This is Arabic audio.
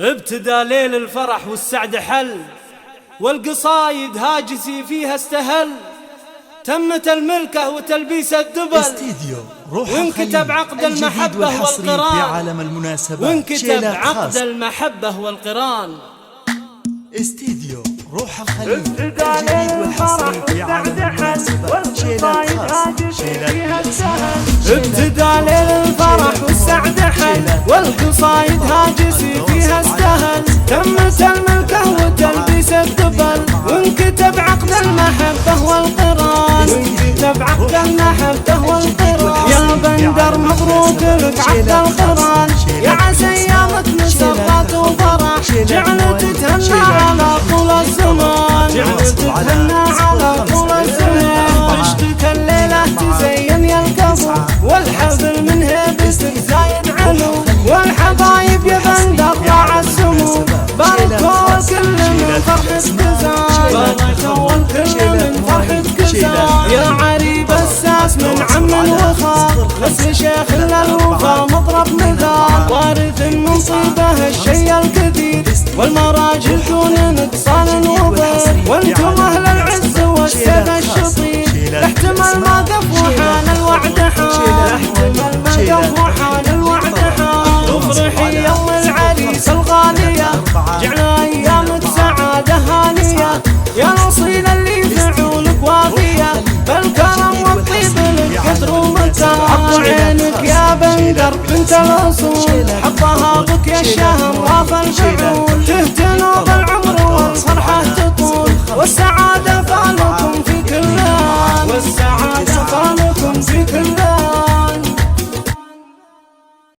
ابتدى ليل الفرح والسعد حل، والقصايد هاجسي فيها استهل. تمت الملكة وتلبيس الدبل، استديو روح وانكتب عقد المحبة والقران، في عالم المناسبات وانكتب عقد المحبة والقران. استديو روح الخليج الجديد والحصري في عالم المناسبات. شيلات خاص شيلات ابتدى ليل الفرح والسعد حل، والقصايد هاجسي فيها استهل. تمت الملكة وتلبيس الدبل، وانكتب عقد المحبة والقران، وانكتب عقد المحبة والقران. يا بندر مبروك لك عقد القران، يا عسى ايامك مسرات وفرح. جعلت تتهنى على طول الزمان، جعلت تتهنى على طول الزمان. عشتك الليلة تزين يا القبو، والحفل من هيبتك زايد علو. والحبايب يا بندر ضاع السمو، باركوا الكل من فرحة كزان، باركوا الكل من فرحة كزان. يا عريب الساس من عم وخال، مثل شيخ الوفا مضرب مثال. وارث من طيبه الشي الكثير، والمراجل دون نقصان وضير. وانتم اهل العز والسيف الشطير، احتمل ما قف وحان الوعد حان، احتمل ما قف وحان الوعد حان. افرحي يلا العريس الغالية، جعلنا ايامك سعادة هانية. يا الاصيل اللي فعولك وافية، بالكرم والطيب لك قدر ومكان. حط عينك يا بندر بنت الاصول، حطها بك يا الشهم واف الفعول. تهتنوا بالعمر والفرحة تطول، والسعادة فالكم